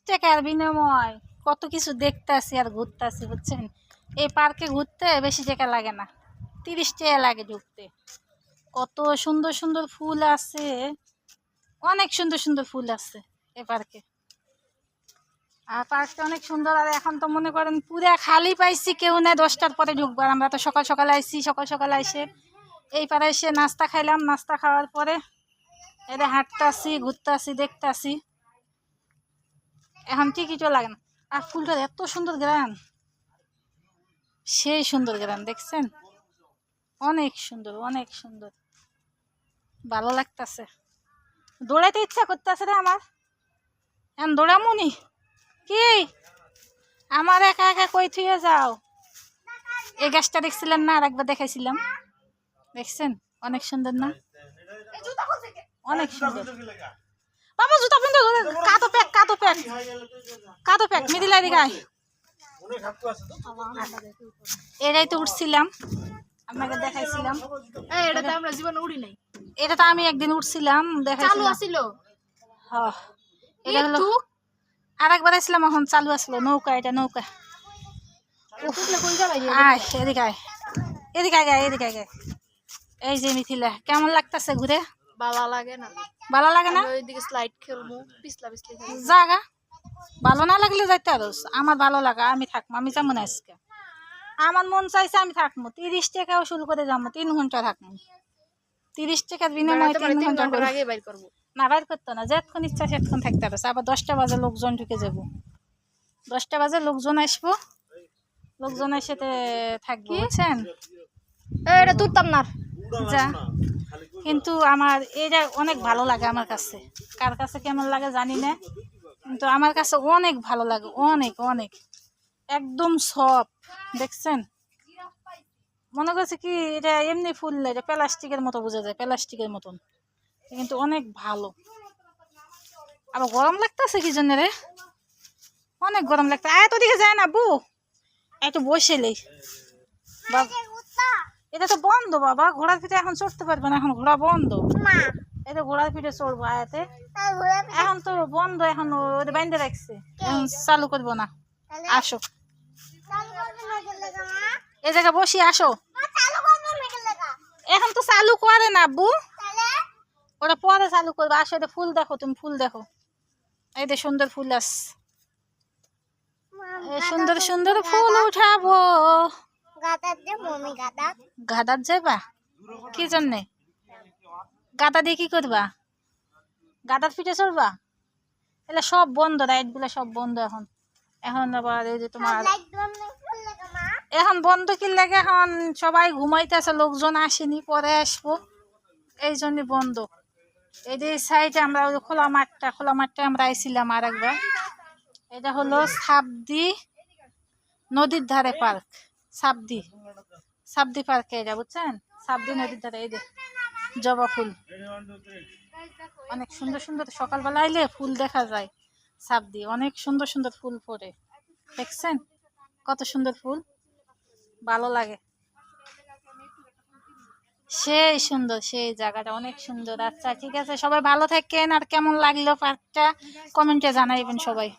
টাকার বিনিময় কত কিছু দেখতেছি আর ঘুরতেছি, বুঝছেন। এই পার্কে ঘুরতে বেশি টাকা লাগে না, 30 টাকা লাগে ঢুকতে। কত সুন্দর সুন্দর ফুল আছে, অনেক সুন্দর সুন্দর ফুল আছে এই পার্কে। আর পার্কটা অনেক সুন্দর। আর এখন তো মনে করেন পুরা খালি পাইছি, কেউ নেই। 10টার পরে ঢুকবো। আর আমরা তো সকাল সকাল আইসি, সকাল সকাল আইসে এই পারে এসে নাস্তা খাইলাম। নাস্তা খাওয়ার পরে এদের হাঁটতাছি, ঘুরতাছি, দেখতাছি। এখন টিকিটও লাগে না। আর ফুলটার এত সুন্দর গ্রান, সেই সুন্দর গ্রান, দেখছেন? অনেক সুন্দর, অনেক সুন্দর, ভালো লাগতেছে। দৌড়াইতে ইচ্ছা করতেছে রে আমার। এখন দৌড়ামুনি কি? আমার একা একা কই থুয়ে যাও? এই গাছটা দেখছিলেন না? আর একবার দেখাইছিলাম, দেখছেন? অনেক সুন্দর না? অনেক সুন্দর। বাবা জুতা পিন্ধে কাতো প্যাক, কাতো প্যাক, কাতো প্যাক মিডিলাই দিঘায়। এটাই তো উঠছিলাম, আপনাকে দেখাইছিলাম। এটা তো আমরা জীবনে উড়ি নাই। এটা তো আমি একদিন উঠছিলাম, দেখাইছিলাম। হ্যাঁ, এটা হলো আর একবার আসলাম, এখন চালু আসলো। নৌকা, এটা নৌকা। আয় এদিকে আয়, এদিকে আয়, এদিকে আয়। এই যে মিথিলা, কেমন লাগতেছে ঘুরে? ভালো লাগে না। ভালো লাগে না? ওইদিকে স্লাইড খেলবো, পিছলা পিছলি খেলবো। জাগা ভালো না লাগলে যাইতে আরো। আমার ভালো লাগা, আমি থাকবো। আমি যেমন আজকে আমার মন চাইছে আমি থাকবো। 30 টাকা উসুল করে যাবো, 3 ঘন্টা থাকবো। 30 টাকার বিনিময়ে 3 ঘন্টা আগে বাইর করবো না, বাইর করতো না। যতক্ষণ ইচ্ছা সেতক্ষণ থাকতে হবে। আবার 10টা বাজে লোকজন ঢুকে যাব। 10টা বাজে লোকজন আসবো, লোকজন এসে থাকবো, বুঝছেন? এটা তুলতাম না যা। কিন্তু আমার এটা অনেক ভালো লাগে আমার কাছে। কার কাছে কেমন লাগে জানি না, কিন্তু আমার কাছে অনেক ভালো লাগে। অনেক অনেক, একদম সব। দেখছেন? মনে করছে কি এটা এমনি ফুল না, এটা প্লাস্টিকের মতো বোঝা যায়, প্লাস্টিকের মতন, কিন্তু অনেক ভালো। আবার গরম লাগতেছে কি জন্য রে? অনেক গরম লাগতো। আয় তো দিকে যায় না বু, একটু বসেলেই। এটা তো বন্ধ বাবা, ঘোড়ার পিঠে এখন চড়তে পারবে না, এখন ঘোড়া বন্ধ। এটা ঘোড়ার পিঠে চড়বো আয়াতে, এখন তো বন্ধ। এখন ওটা বাইন্ধে রাখছে, এখন চালু করবো না। আসো এই জায়গায় বসি, আসো। এখন তো চালু করে না আব্বু, ওটা পরে চালু করবে। আসো, এটা ফুল দেখো, তুমি ফুল দেখো। এই যে সুন্দর ফুল আছে, সুন্দর সুন্দর ফুল উঠাবো। গাদার যাবা কি জন্যে? গাদা দিয়ে কি করবা? গাদার পিঠে চড়বা? এগুলো সব বন্ধ, রাইড গুলা সব বন্ধ এখন। এখন আবার এই যে তোমার এখন বন্ধ কি লাগে, এখন সবাই ঘুমাইতেছে, লোকজন আসেনি, পরে আসবো, এই জন্য বন্ধ। এই যে সাইডে আমরা খোলা মাঠটা আমরা আইছিলাম আর একবার। এটা হলো সাবদি নদীর ধারে পার্ক, সাবদি পার্কে এটা, বুঝছেন? সাবদি নদীর ধারে। এই যে জবা ফুল, অনেক সুন্দর সুন্দর। সকালবেলা আইলে ফুল দেখা যায় সাবদি, অনেক সুন্দর সুন্দর ফুল পড়ে। দেখছেন কত সুন্দর ফুল, ভালো লাগে। সেই সুন্দর, সেই জায়গাটা অনেক সুন্দর। আচ্ছা ঠিক আছে, সবাই ভালো থাকেন। আর কেমন লাগলো পার্কটা কমেন্টে জানাইবেন সবাই।